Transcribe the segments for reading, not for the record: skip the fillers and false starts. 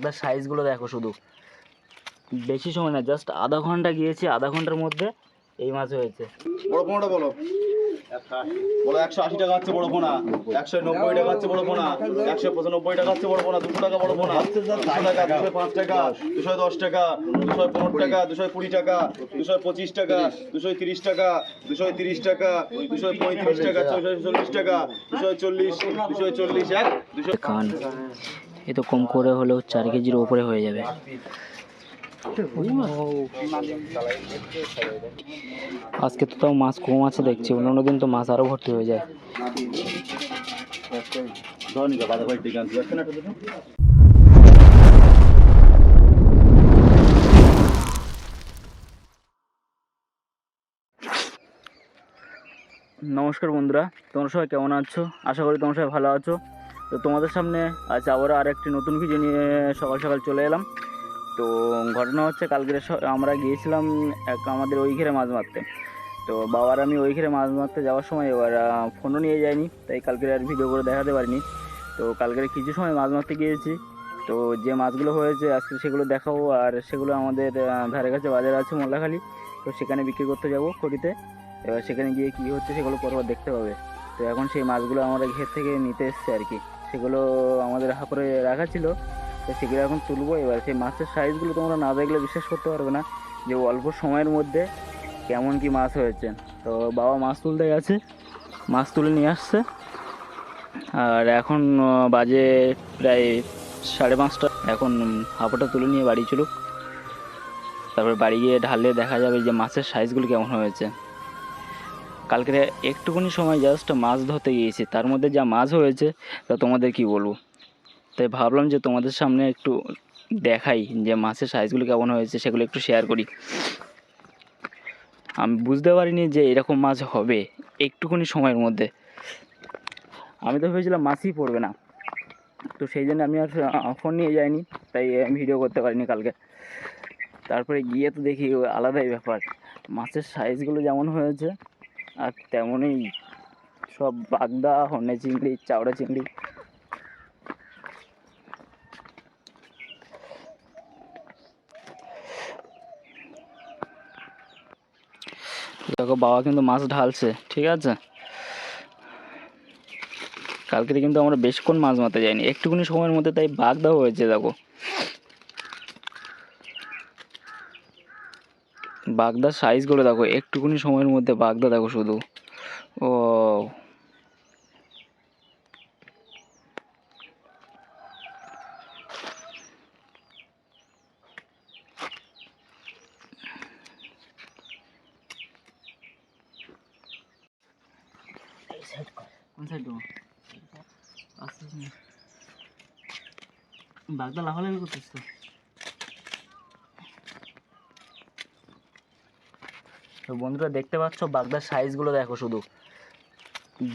তার সাইজগুলো দেখো শুধু, বেশি সময় না, জাস্ট আধা ঘন্টা গিয়েছি, আধা ঘন্টার মধ্যে এই মাছ হয়েছে। বড় পোনাটা বলো, বলো 180 টাকা হচ্ছে বড় পোনা, 190 টাকা হচ্ছে বড় পোনা, 195 টাকা হচ্ছে বড় পোনা, 200 টাকা বড় পোনা, 200 টাকা, 205 টাকা, 210 টাকা, 215 টাকা, 220 টাকা, 225 টাকা, 230 টাকা, 230 টাকা, 235 টাকা, 240 টাকা, 240, 240 এক 200 খান এ তো কম করে হলেও 4 কেজির উপরে হয়ে যাবে। আজকে তো তাও মাছ কম আছে দেখছি, অন্য দিন তো মাছ আরো ভর্তি হয়ে যায়। নমস্কার বন্ধুরা, তোমরা সবাই কেমন আছো? আশা করি তোমরা সবাই ভালো আছো। তো তোমাদের সামনে আজ আবারও আরেকটি নতুন ভিডিও নিয়ে সকাল সকাল চলে এলাম। তো ঘটনা হচ্ছে, কালকে আমরা গিয়েছিলাম আমাদের ওই ঘিরে মাছ মারতে। তো বাবার আমি ওই ঘিরে মাছ মারতে যাওয়ার সময় এবার ফোনও নিয়ে যাইনি, তাই কালকে আর ভিডিও করে দেখাতে পারিনি। তো কালকে কিছু সময় মাছ মারতে গিয়েছি, তো যে মাছগুলো হয়েছে আজকে সেগুলো দেখাবো। আর সেগুলো আমাদের ধারে কাছে বাজার আছে মোল্লাখালী, তো সেখানে বিক্রি করতে যাব খড়িতে। এবার সেখানে গিয়ে কী হচ্ছে সেগুলো পরপর দেখতে পাবে। তো এখন সেই মাছগুলো আমরা ঘের থেকে নিতে এসছে আর কি, সেগুলো আমাদের হাপড়ে রাখা ছিল, তো সেগুলো এখন তুলবো। এবার সেই মাছের সাইজগুলো তোমরা না দেখলে বিশ্বাস করতে পারবে না যে অল্প সময়ের মধ্যে কেমন কি মাছ হয়েছে। তো বাবা মাছ তুলতে গেছে, মাছ তুলে নিয়ে আসছে। আর এখন বাজে প্রায় 5:30। এখন হাঁপাটা তুলে নিয়ে বাড়ি চলুক, তারপর বাড়ি গিয়ে ঢালে দেখা যাবে যে মাছের সাইজগুলো কেমন হয়েছে। কালকে একটুখানি সময় জাস্ট মাছ ধরতে গিয়েছি, তার মধ্যে যা মাছ হয়েছে তা তোমাদের কি বলবো। তাই ভাবলাম যে তোমাদের সামনে একটু দেখাই যে মাছের সাইজগুলো কেমন হয়েছে, সেগুলো একটু শেয়ার করি। আমি বুঝতে পারিনি যে এরকম মাছ হবে একটুখানি সময়ের মধ্যে। আমি তো ভেবেছিলাম মাছই পড়বে না, তো সেই জন্য আমি আর ফোন নিয়ে যাইনি, তাই ভিডিও করতে পারিনি কালকে। তারপরে গিয়ে তো দেখি আলাদাই ব্যাপার, মাছের সাইজগুলো যেমন হয়েছে আর তেমনই সব বাগদা, হর্নে চিংড়ি, চাওড়া চিংড়ি। দেখো বাবা কিন্তু মাছ ঢালছে, ঠিক আছে। কালকে কিন্তু আমরা বেশিক্ষণ মাছ মারতে যাইনি, একটুখানি সময়ের মধ্যে, তাই বাগদাও হয়েছে। দেখো বাগদার সাইজগুলো দেখো, একটুখানি সময়ের মধ্যে বাগদা দেখো শুধু। ও বাগদা লাফালাফি করছিস তো। তো বন্ধুরা দেখতে পাচ্ছ বাগদার সাইজগুলো দেখো শুধু,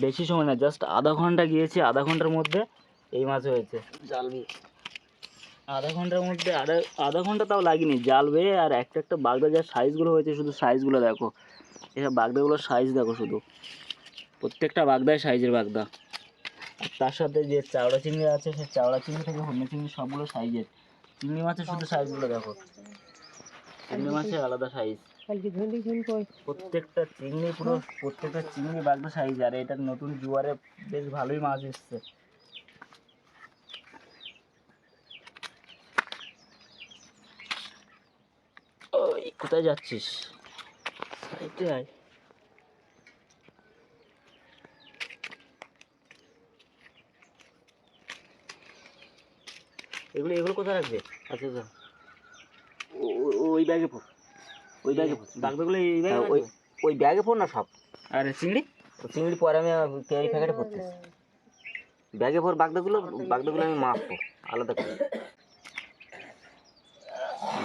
বেশি সময় না, জাস্ট আধা ঘন্টা গিয়েছি, আধা ঘন্টার মধ্যে এই মাছ হয়েছে। জাল বেয়ে আধা ঘন্টার মধ্যে, আধা ঘন্টা তাও লাগেনি জাল বেয়ে। আর একটা একটা বাগদা যা সাইজগুলো হয়েছে, শুধু সাইজগুলো দেখো, এসব বাগদাগুলোর সাইজ দেখো শুধু, প্রত্যেকটা বাগদায় সাইজের বাগদা। আর তার সাথে যে চাওড়া চিংড়ি আছে, সেই চাওড়া চিংড়ি থেকে হর্নে চিংড়ি সবগুলো সাইজের। চিংড়ি মাছের শুধু সাইজগুলো দেখো, চিংড়ি মাছের আলাদা সাইজ, প্রত্যেকটা চিংড়ি পুরো, প্রত্যেকটা চিংড়ি বাগদা সাইজ। আর এটা নতুন জুয়ারে বেশ ভালোই মাছ এসছে। ওই কোথায় যাচ্ছিস, সাইডে আয়। এগুলো এগুলো কোথায় রাখবে? আচ্ছা আচ্ছা, ওই ব্যাগে পড়, ওই ব্যাগে পড় বাগদাগুলো, এই ব্যাগে, ওই ব্যাগে পড় না সব। আর চিংড়ি, চিংড়ি পরে আমি ক্যারি প্যাকেটে পড়তেছি, ব্যাগে পর বাগদাগুলো, বাগদাগুলো আমি মাপবো আলাদা করে।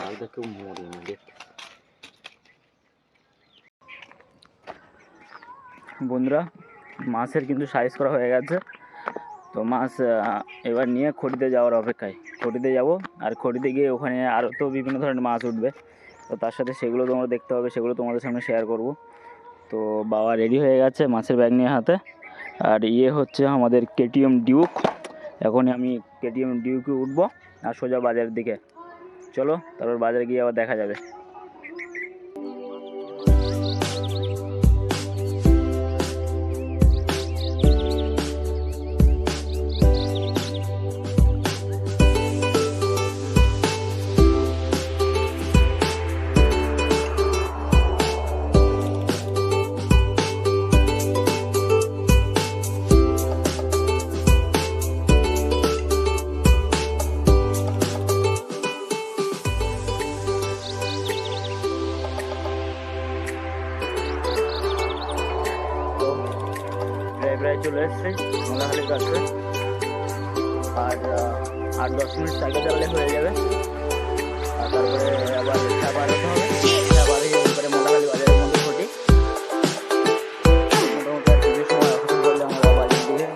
বাগদা কেউ মরে না দেখতে। বন্ধুরা মাছের কিন্তু সাইজ করা হয়ে গেছে, তো মাছ এবার নিয়ে খড়িতে যাওয়ার অপেক্ষায়। খড়িতে যাব, আর খড়িতে গিয়ে ওখানে আরও তো বিভিন্ন ধরনের মাছ উঠবে, তো তার সাথে সেগুলো তোমরা দেখতে হবে, সেগুলো তোমাদের সামনে শেয়ার করব। তো বাবা রেডি হয়ে গেছে মাছের ব্যাগ নিয়ে হাতে। আর ইয়ে হচ্ছে আমাদের কেটিএম ডিউক, এখন আমি কেটিএম ডিউকে উঠবো, আর সোজা বাজারের দিকে। চলো তারপর বাজারে গিয়ে আবার দেখা যাবে। প্রায় চলে এসেছে মোলাখালির কাছে, আর 8-10 মিনিট সাইকেল চালালে হয়ে যাবে। আর তারপরে আবার রিক্সা বার হতে হবে, রিক্সা বার হয়ে এবারে মোলাখালি বাজারের মধ্যে ছুটি। মোটামুটি আর কিছু সময় অপেক্ষা করলে আমরা বাজার দিকে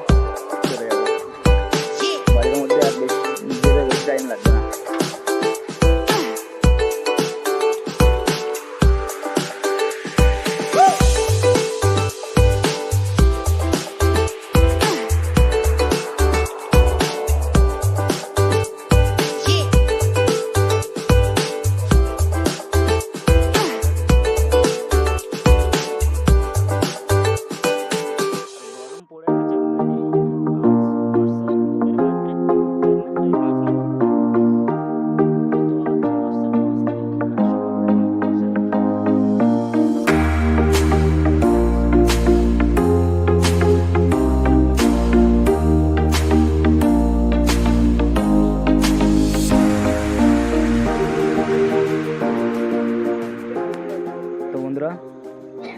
চলে যাবো। বাড়ির মধ্যে আর বেশি টাইম লাগবে না।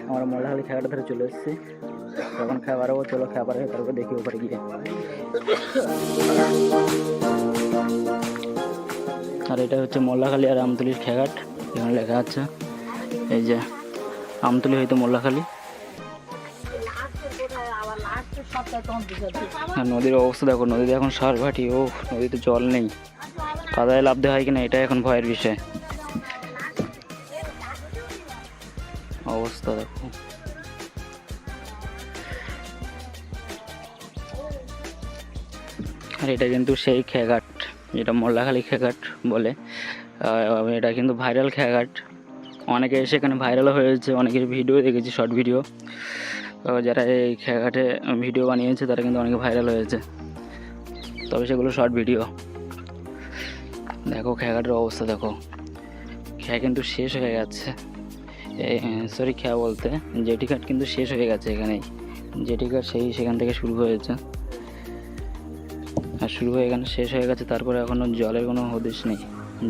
আমরা মোলাখালি খেয়াটা ধরে চলে এসেছি, তখন খাবার হবো। চলো খাবার হয়ে তারপর দেখি ওপরে গিয়ে। আর এটা হচ্ছে মোল্লাখালী আর আমতলির খেয়াঘাট, এখানে লেখা আছে এই যে আমতলি হয়তো মোল্লাখালী। আর নদীর অবস্থা দেখো, নদীতে এখন সার ভাটি, ও নদীতে জল নেই, কাদায় লাফতে হয় কিনা এটা এখন ভয়ের বিষয়। অবস্থা দেখো। আর এটা কিন্তু সেই খেয়াঘাট যেটা মোল্লাখালী খেয়াঘাট বলে। এটা কিন্তু ভাইরাল খেয়াঘাট, অনেকে এসে এখানে ভাইরাল হয়েছে, অনেকের ভিডিও দেখেছি, শর্ট ভিডিও। যারা এই খেয়াঘাটে ভিডিও বানিয়েছে তারা কিন্তু অনেকে ভাইরাল হয়েছে, তবে সেগুলো শর্ট ভিডিও। দেখো খেয়াঘাটের অবস্থা দেখো, খেয়া কিন্তু শেষ হয়ে গেছে। সরি খেয়া বলতে জেটি ঘাট কিন্তু শেষ হয়ে গেছে এখানেই। জেটি ঘাট সেখান থেকে শুরু হয়েছে, আর শুরু হয়ে এখানে শেষ হয়ে গেছে। তারপরে এখনও জলের কোনো হদিশ নেই,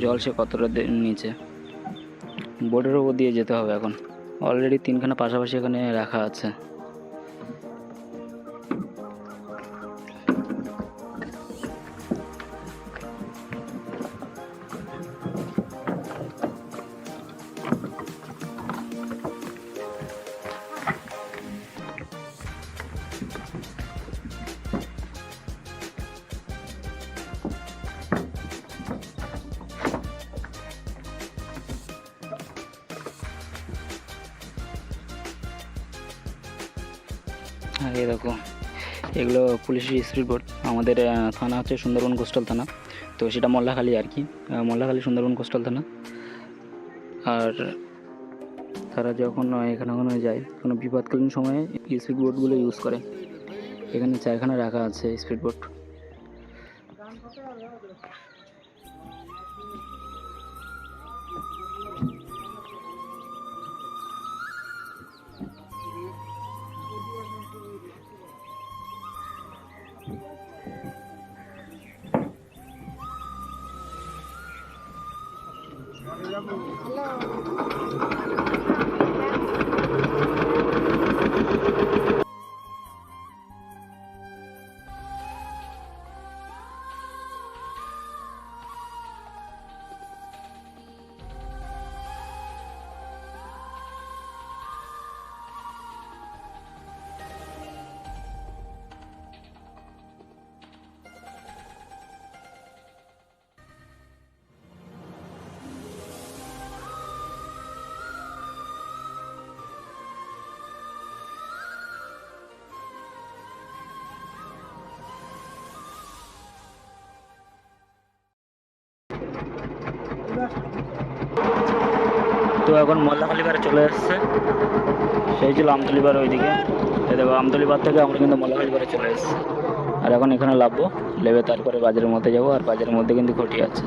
জল সে কতটা নিচে, বোটের ওপর দিয়ে যেতে হবে। এখন অলরেডি 3খানা পাশাপাশি এখানে রাখা আছে। আর এই দেখো এগুলো পুলিশের স্পিড বোট। আমাদের থানা হচ্ছে সুন্দরবন কোস্টাল থানা, তো সেটা মোল্লাখালী আর কি, মোল্লাখালী সুন্দরবন কোস্টাল থানা। আর তারা যখন এখানে ওখানে যায়, কোনো বিপদকালীন সময়ে স্পিড বোটগুলো ইউজ করে। এখানে 4খানা রাখা আছে স্পিড বোট। তো এখন মোল্লাখালী পাড়ে চলে এসছে, সেই ছিল আমতলি পাড় ওইদিকে। এই দেখো আমতলি পাড় থেকে আমরা কিন্তু মোল্লাখালী পাড়ে চলে এসেছি। আর এখন এখানে নামবো, নেমে তারপরে বাজারের মধ্যে যাবো। আর বাজারের মধ্যে কিন্তু ঘটি আছে,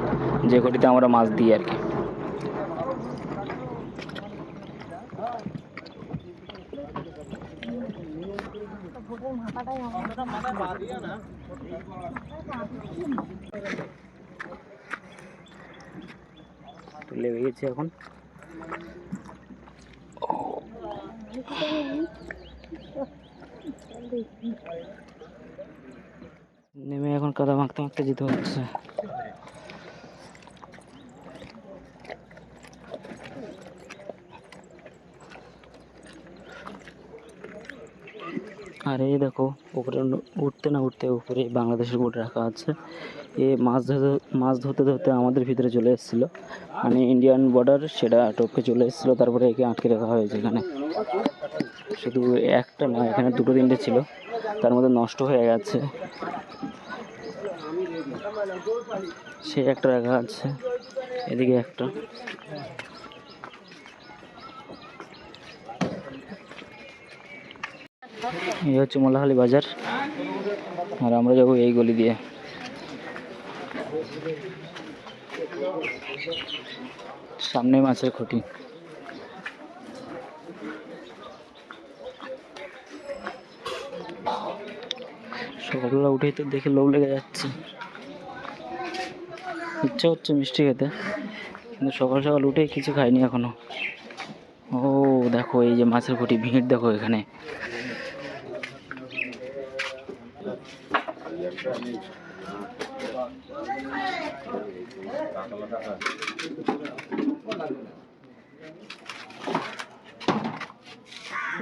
যে ঘটিতে আমরা মাছ দিই আর কি। লেগে গেছে এখন। নেমে এখন কাদা মাখতে মাখতে যেতে হচ্ছে। আর এই দেখো উপরে উঠতে না উঠতে উপরে বাংলাদেশের বোর্ড রাখা আছে। এ মাছ ধরতে ধরতে আমাদের ভিতরে চলে এসেছিল, মানে ইন্ডিয়ান বর্ডার সেটা টপকে চলে এসেছিলো। তারপরে একে আটকে রাখা হয়েছে এখানে। শুধু একটা না, এখানে দুটো তিনটে ছিল, তার মধ্যে নষ্ট হয়ে গেছে, সে একটা রাখা আছে। এদিকে একটা। এই হচ্ছে মোল্লাখালী বাজার, আর আমরা যাবো এই গলি দিয়ে। সামনে মাছের খুঁটি। সকালবেলা উঠেই তো দেখে লোভ লেগে যাচ্ছে, ইচ্ছা হচ্ছে মিষ্টি খেতে, কিন্তু সকাল সকাল উঠেই কিছু খাইনি এখনো। ও দেখো এই যে মাছের খুঁটি, ভিড় দেখো এখানে।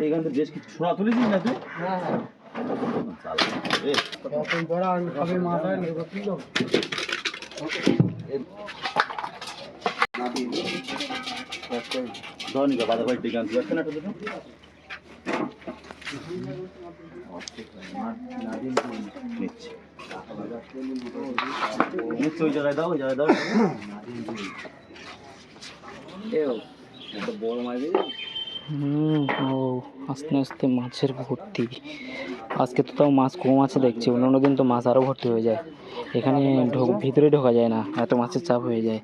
এইখান থেকে বেশ কিছু ছোড়া তুলেছিস না তুই? ধরনি বাধা ভাই টিকে আনতে পারছে না নিচ্ছে ওই জায়গায় দাও, ওই জায়গায় দাও। বড় মাছ ও আস্তে আস্তে মাছের ভর্তি। আজকে তো তাও মাছ কম আছে দেখছি, অন্য দিন তো মাছ আরও ভর্তি হয়ে যায়। এখানে ভিতরে ঢোকা যায় না, এত মাছের চাপ হয়ে যায়।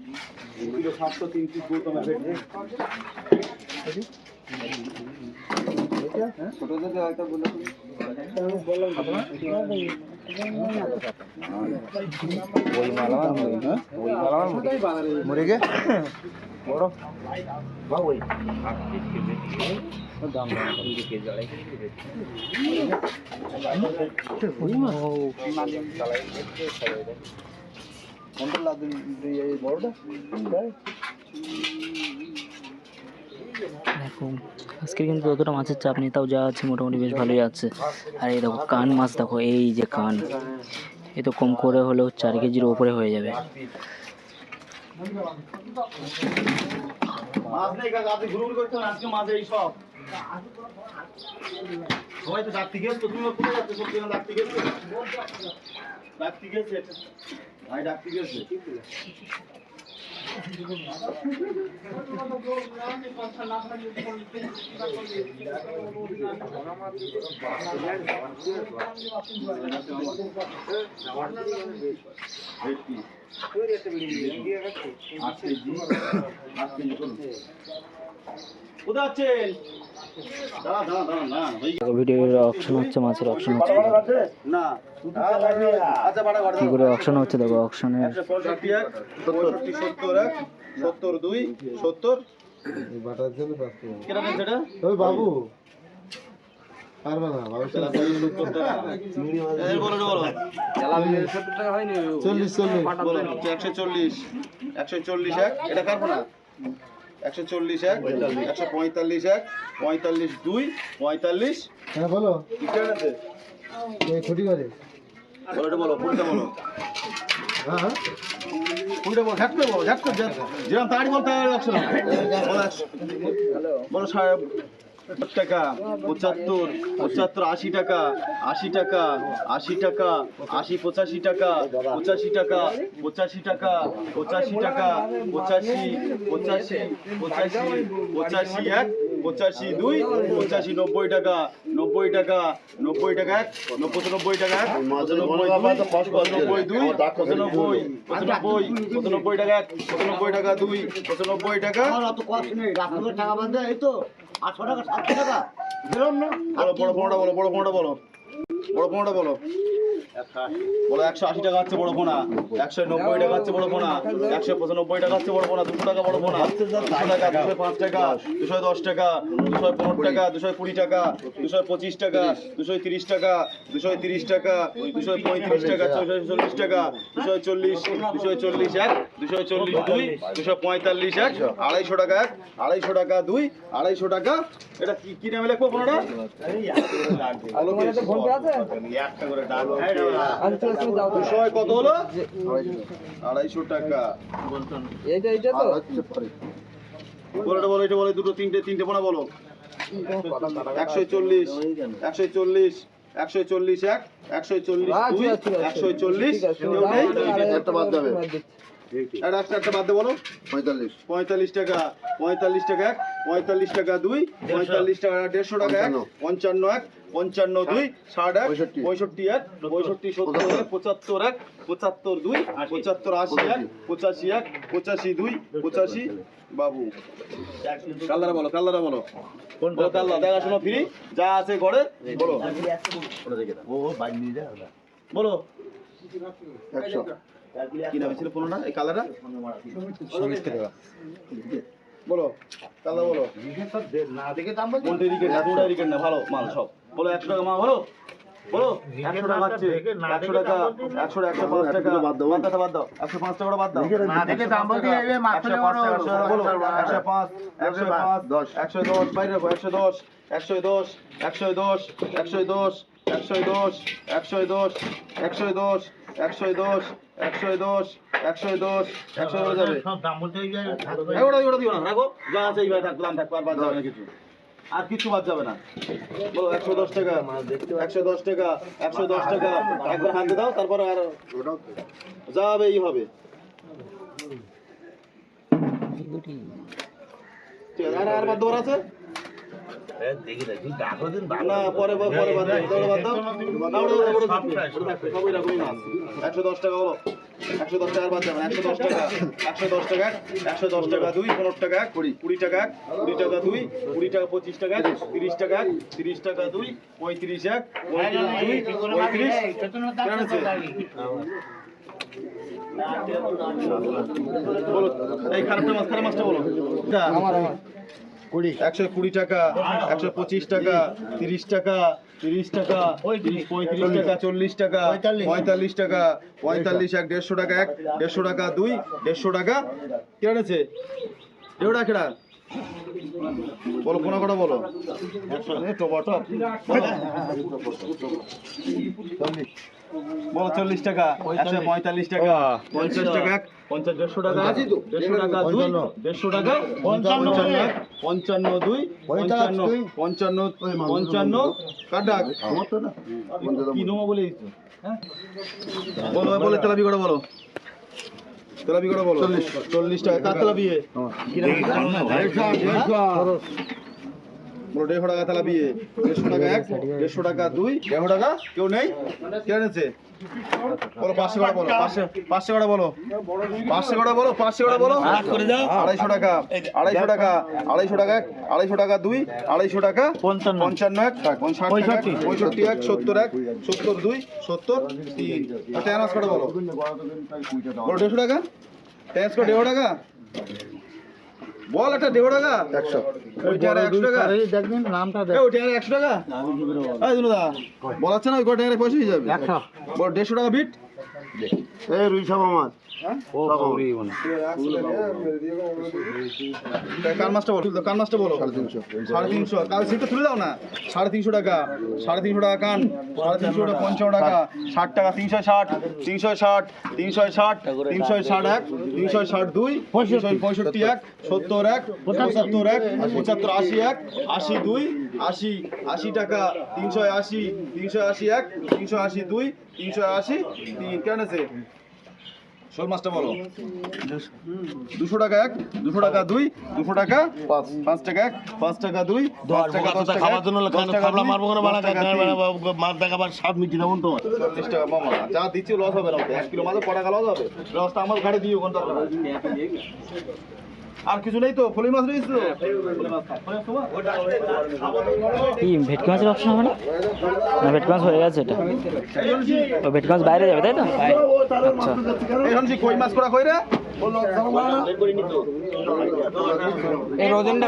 দেখো আজকে কিন্তু অতটা মাছের চাপ নেই, তাও যা আছে মোটামুটি বেশ ভালোই আছে। আর এই দেখো কান মাছ, দেখো এই যে কান, এ তো কম করে হলেও 4 কেজির উপরে হয়ে যাবে। মাছ নেই কাকা, আপনি ঘুরঘুর করছেন আজকে মাছ এই সব। সবাই তো ডাকতে গেছো, তুমি কোথায় যাচ্ছ? সত্যি না ডাকতে গেছো? ডাকতে গেছে ভাই, ডাকতে গেছে। কোথায় আছেন? ভিডিওর অপশন হচ্ছে, মাছের অপশন হচ্ছে, কি করে অপশন হচ্ছে দেখো। অপশনে 70 বাবু চল্লিশ 140 140 এক, এটা কাটবো না। 140 এক, 145 এক, 45 2, 45। হ্যাঁ বলো, খুঁটি করে বলো, কোনটা বলো? হ্যাঁ কোনটা বলো? ঝাট করে বলো, ঝাট করে যেরকম তাড়ি বলতে হবে। বলো টাকা 75 75 80 টাকা 80 টাকা 80 টাকা 80 85 টাকা 85 টাকা 85 টাকা 85 টাকা 85 85 85 85 এক 85 দুই 85 90 টাকা 90 টাকা 90 টাকা এক 95 টাকা এক 95 দুই 95 95 টাকা এক 95 টাকা দুই 95 টাকা বলো বড় বড় বলো বড় ফোনটা বলো বড় ফোনটা বলো বলো 180 টাকা হচ্ছে বড় ফোনা 190 টাকা হচ্ছে বড় ফোনা 195 টাকা হচ্ছে বড় ফোনা 200 টাকা বড় ফোনা 200 টাকা 205 টাকা 210 টাকা 215 টাকা 220 টাকা 225 টাকা 230 টাকা 230 টাকা 235 টাকা 240 টাকা 240 240 এক 240 দুই 245 এক 250 টাকা এক 250 টাকা দুই 250 টাকা এটা কি নামে লিখবো ফোনটা একটা করে ডাক দুশো কত হলো 250 টাকা বলো বলো এটা বলো দুটো তিনটে পোনা বলো 140 140 140 এক 140 দুই 140 একটা বাদ যাবে একটা বাদ দে বলো 45 টাকা 45 টাকা এক 45 টাকা দুই 45 টাকা 150 টাকা এক 55 এক 55 দুই 60 এক 65 এক 65 70 এক 75 এক 75 দুই 75 80 এক 85 এক 85 দুই 85 বাবু কাল্লারা বলো বলো কাল্লা দেখাশোনা ফ্রি যা আছে ঘরে বলো বলো 100 কি নাম ছিল পুরোটা এই কালারটা বলো কালার বলো কোনটা রিকেট না কোনটা রিকেট না ভালো মাল সব বলো 100 টাকা মা বলো বলো 100 টাকা আছে 100 টাকা 100 105 টাকা বাদ দাও 105 টাকা বাদ দাও না দেখে দাম বলতে এই মাত্র বলো 105 105 110 বাইরে রাখো 110 110 110 110 110 110 110 110 110 110 110 যাবে সব দাম বলতে ওটা দিও না রাখো যা আছে এইভাবে থাকবে দাম থাকবে আর বাদ যাবে না কিছু আর কিছু বাদ যাবে না বলো 110 টাকা 110 টাকা 110 টাকা একবার হাতে দাও তারপর আর যাবে এই হবে ঠিক আছে আর বাদ দেওয়ার আছে না পরে বাদ দাও সবই রাখুন না 110 টাকা হলো 110 টাকা বাদ যাবে 110 টাকা 110 টাকা 110 টাকা 2 15 টাকা 20 টাকা 20 টাকা 2 20 টাকা 25 টাকা 30 টাকা 30 টাকা 2 35 এক 35 বলো এই খারাপ মাছটা বলো আমার 120 টাকা 125 টাকা 30 টাকা 30 টাকা 35 টাকা 40 টাকা 45 টাকা 45 এক 150 টাকা এক 150 টাকা 2 150 টাকা কি আনেছে এওটা কেডা বলো কোনা কটা বলো 100 টমাটো বলো 40 টাকা 145 টাকা 50 টাকা 50 150 টাকা 150 টাকা 2 150 টাকা 55 2 55 কাটা কি নোমা বলে দিছো হ্যাঁ বলো তেলাপি করে বলো তেলাপি করে বলো 40 টাকা কার তেলাপি বলো 150 টাকা তেলাপি 150 টাকা এক 150 টাকা 2 150 টাকা কেউ নেই কে এনেছে বলো 500 টাকা বলো 500 টাকা বলো 500 টাকা বলো 500 টাকা বলো করে দাও 250 টাকা 250 টাকা 250 টাকা 250 টাকা 2 250 টাকা 55 এক 65 এক 70 এক 70 2 70 3 আর ট্যানাস করে বলো বলো 150 টাকা ট্যানাস করে 150 টাকা বল একটা 150 টাকা 100 ওইটা 100 টাকা দেখবেন নামটা দেখ ওইটা 100 টাকা এই দুনুদা বলাচ্ছে না ওই গোটা পয়সা হয়ে যাবে 100 বল 150 টাকা বিট এই রুই সব আমার কান মাছটা বলো, কান মাছটা বলো। 350 কাল সিটটা তুলে দাও না। 350 টাকা, 350 টাকা কান, 350 টাকা 55 টাকা, 60 টাকা, 360, 360, 360, 360 এক, 360 দুই, 365 এক, 70 এক, 75 এক, 75 80 এক, 80 দুই, 80, 80 টাকা, 380, 380 এক, 380 দুই, 380 তিন, কেমন আছে? শোল মাছটা বলো। 200 টাকা এক, 200 টাকা দুই, 200 টাকা 5 টাকা এক, 5 টাকা দুই, 10 টাকা, 10 টাকা খাবার জন্য খাবলা মারবো না, বানা মাছ দেখাবার স্বাদ মিটি না তো 40 টাকা মামা যা দিচ্ছি লস হবে না। 1 কিলো মাঝে কটা লস হবে, লসটা আমার ঘাড়ে দিয়ে ওখান থেকে। আর কিছু নেই তো? ফলি মাছ নেই তো? কি ভেটকি মাছের অপশন হবে না? না ভেটকি মাছ হয়ে গেছে এটা। ও ভেটকি মাছ বাইরে যাবে তাই তো? আচ্ছা এখন কি কই মাছ করা কই রে? এর ওজনটা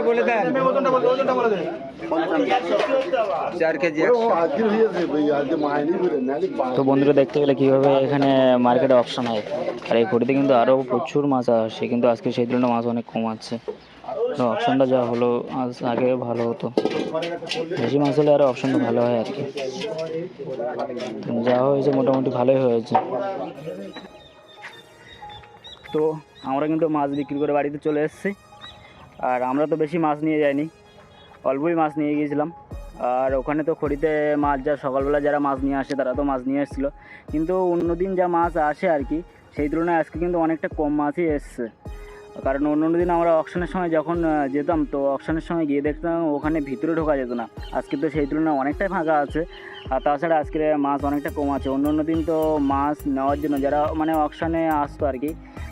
বলে দেন। ওজনটা বলে দে। 4 কেজি। তো বন্ধুরা দেখতে গেলে কীভাবে এখানে মার্কেটে অপশন হয়। আর এই ঘড়িতে কিন্তু আরও প্রচুর মাছ আসে, কিন্তু আজকে সেই তুলনায় মাছ অনেক কম আছে। তো অপশনটা যা হলো আজ আগে ভালো হতো, বেশি মাছ হলে আরও অপশনটা ভালো হয় আর কি। যা হয়েছে মোটামুটি ভালোই হয়েছে। তো আমরা কিন্তু মাছ বিক্রি করে বাড়িতে চলে এসেছি। আর আমরা তো বেশি মাছ নিয়ে যাইনি, অল্পই মাছ নিয়ে গিয়েছিলাম। আর ওখানে তো খড়িতে মাছ যা সকালবেলা যারা মাছ নিয়ে আসে তারা তো মাছ নিয়ে এসেছিলো, কিন্তু অন্যদিন যা মাছ আসে আর কি সেই তুলনায় আজকে কিন্তু অনেকটা কম মাছই এসছে। কারণ অন্য দিন আমরা অকশনের সময় যখন যেতাম তো অকশনের সময় গিয়ে দেখতাম ওখানে ভিতরে ঢোকা যেত না। আজকে তো সেই তুলনায় অনেকটাই ফাঁকা আছে। আর তাছাড়া আজকে মাছ অনেকটা কম আছে। অন্য দিন তো মাছ নেওয়ার জন্য যারা মানে অকশনে আসতো আর কি,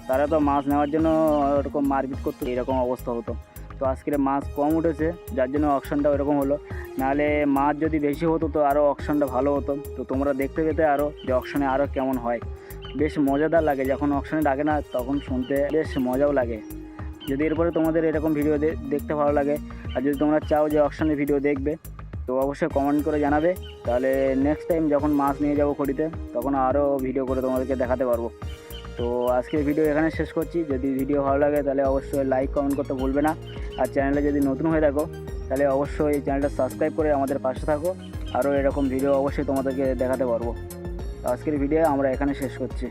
তারা তো মাছ নেওয়ার জন্য ওরকম মারপিট করতো, এরকম অবস্থা হতো। তো আজকের মাছ কম উঠেছে যার জন্য অকশনটা ওরকম হলো। নাহলে মাছ যদি বেশি হতো তো আরও অকশনটা ভালো হতো। তো তোমরা দেখতে পেতে আরও যে অকশনে আরও কেমন হয়। বেশ মজাদার লাগে যখন অকশনে ডাকে না, তখন শুনতে বেশ মজাও লাগে। যদি এরপরে তোমাদের এরকম ভিডিও দেখতে ভালো লাগে আর যদি তোমরা চাও যে অকশনের ভিডিও দেখবে তো অবশ্যই কমেন্ট করে জানাবে, তাহলে নেক্সট টাইম যখন মাছ নিয়ে যাবো খড়িতে তখন আরও ভিডিও করে তোমাদেরকে দেখাতে পারবো। তো আজকের ভিডিও এখানে শেষ করছি। যদি ভিডিও ভালো লাগে তাহলে অবশ্যই লাইক কমেন্ট করতে ভুলবে না। আর চ্যানেলে যদি নতুন হয়ে থাকো তাহলে অবশ্যই এই চ্যানেলটা সাবস্ক্রাইব করে আমাদের পাশে থাকো। আরও এরকম ভিডিও অবশ্যই তোমাদেরকে দেখাতে পারবো। তো আজকের ভিডিও আমরা এখানে শেষ করছি।